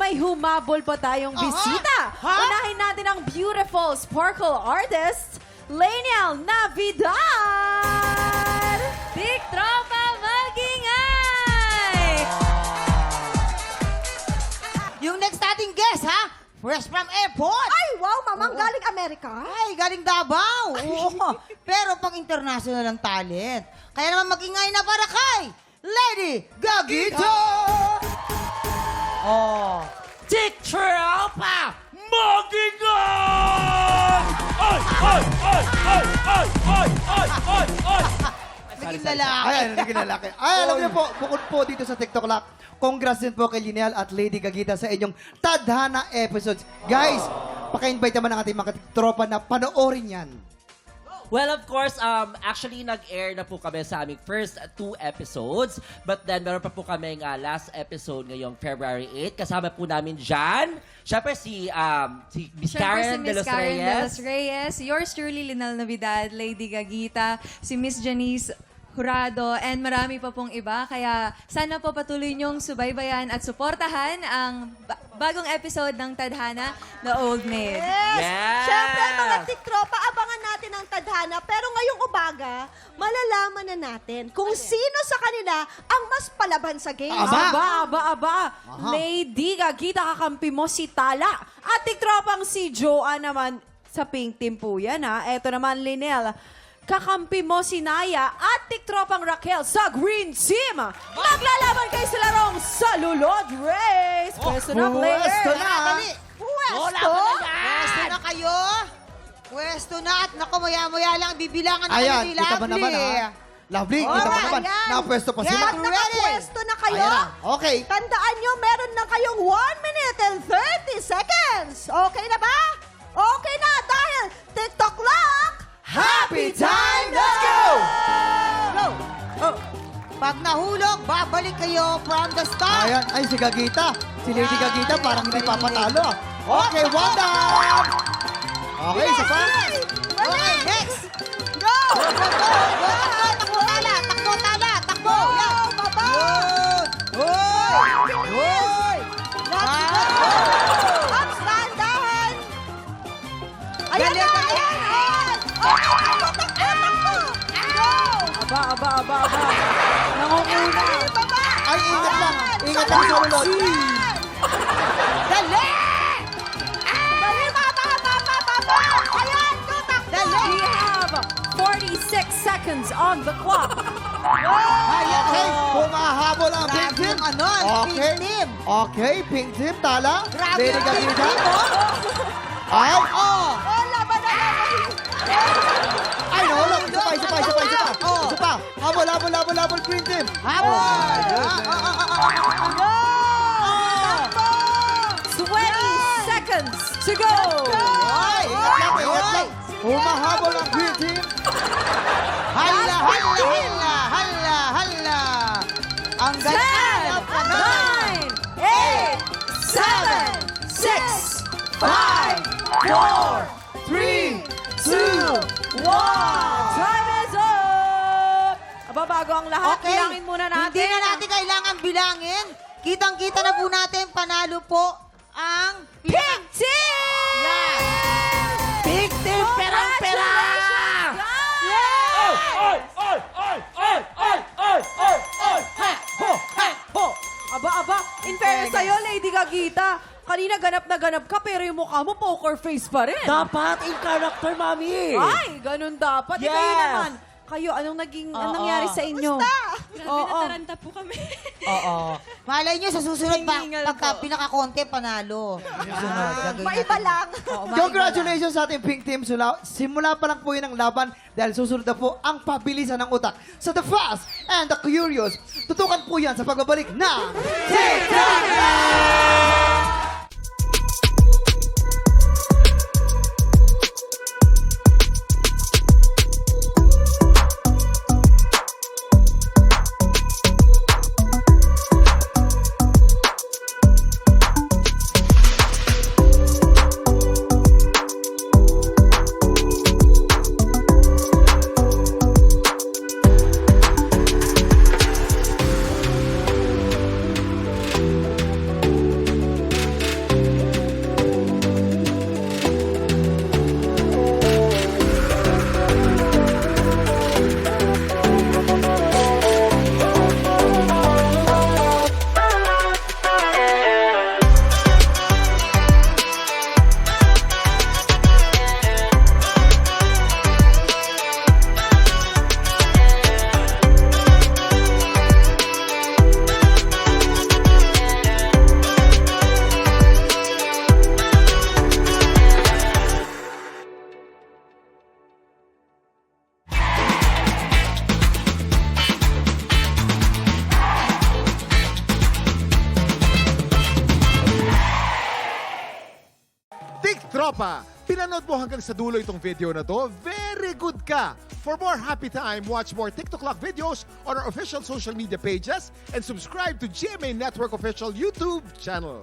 may humabol pa tayong bisita. Unahin natin ang beautiful sparkle artist, Laniel Navidad! Big Tropa Magingay! Yung next nating guest, ha? Fresh from airport. Ay, wow, mamang galing Amerika. Ay, galing Davao. Oo. Pero pang international ang talent. Kaya naman magingay na para kay Lady Gagito! Oh. Big Tropa Magingay! Ay! Ay! Ay! Ay! Ay! Ay! Ay! Ay! Ay! Naging lalaki. Ay, naging lalaki. Ay, alam niyo po, bukod po dito sa TikTok Lock, congrats din po kay Laniel at Lady Gagita sa inyong Tadhana episodes. Guys, paka-invite naman ang ating mga tropa na panoorin yan. Well, of course, actually, nag-air na po kami sa aming first 2 episodes. But then, meron pa po kaming last episode ngayong February 8. Kasama po namin dyan. Siyempre, si Miss Karen de los Reyes. Reyes. Yours truly, Linal Navidad, Lady Gagita, si Miss Janice Jurado, and marami pa pong iba. Kaya sana po patuloy niyong subaybayan at suportahan ang bagong episode ng Tadhana, The Old Maid. Yes! Siyempre, mga tiktropa, abangan natin ang tadhana. Pero ngayong umaga, malalaman na natin kung sino sa kanila ang mas palaban sa game. Aba. Lady Gagita, kakampi mo si Tala. At tiktropang si Joanne naman sa pink team po yan, ha. Eto naman, Linel. Kakampi mo si Naya at tiktropang Raquel sa green team. Maglalaban kayo sa larong Salulod Race. Pwesto na, player. Pwesto na. Dali. Pwesto? Pwesto na kayo. Pwesto na. At naku, maya-maya lang bibilangan na Ayan, kayo ni kita ba Lovely. naman ha? Lovely, kita ba Alright, naman? ayan. Nakapwesto pa sila. Pag nakapwesto na kayo, Ayan na. Okay. tandaan nyo, meron na kayong 1 minute and 30 seconds. Okay na ba? Okay na dahil TikTok Lock. Happy time! Let's go! Go. Oh. Pag nahulog, babalik kayo from the start. Ayan, ay si Gagita. Si Lady Gagita parang hindi papatalo. Okay, one down! Okay, isa pa. Okay, next. Go! Go! Takbo tala! Takbo tala! Takbo! Yan! Baba! Yun! Hoy! Hoy! Let's go! Ups, dahan-dahan! Ayan na! Galing, Ayan! Ayan! Okay, takbo! Aba. Nangunguna. Baba! Ay, ingat lang. Ingat lang sa ulod. Dali! Dali, baba! Ayan! Tutak! Dali! We have 46 seconds on the clock. Okay, humahabol ang pink Grabe team. yung ano, Okay. pink team. Okay, pink team, tala. Grabe Lady yung pink Gagita. team, oh. Ay, Oh! Oh, laban na laban! ay, nahulog. Isa pa. Oh. Isa pa. Habol, green team. Habol! Go! 20 seconds to go. Ay, ingat lang. Humahabol ang green team. Hala! Ang ganda ng panahon! 9, 8, 7, 6, 5, 4, 3, 2, 1. Time is up! Aba, bago ang lahat, bilangin muna natin. Hindi na natin kailangan bilangin. Kitang-kita na po natin, panalo po ang Pink Team! Big team! Perang-pera! Yes! Ay! Ay! Ay! Ay! Ay! Ay! Ay! Ay! Ha! Ho! Ha! Ho! Aba, in fairness sa'yo, Lady Gagita, kanina ganap na ganap ka, pero yung mukha mo poker face pa rin. Dapat in character, mami! Ay, ganun dapat. Yes. Kayo naman. Kayo, anong nangyari sa inyo? Nataranta po kami. Oo. Malay nyo, sa susunod Hiningal pagka po. pinaka-konti, panalo. Susunod. gagawin Maiba natin. lang. Oo, maiba Congratulations sa ating pink team. Simula pa lang po yun ang laban dahil susunod na po ang pabilisan ng utak. So the fast and the curious, tutukan po yan sa pagbabalik ng TikTok Live! pa, pinanood mo hanggang sa dulo itong video na to, very good ka! For more happy time, watch more TikTok Clock videos on our official social media pages and subscribe to GMA Network official YouTube channel.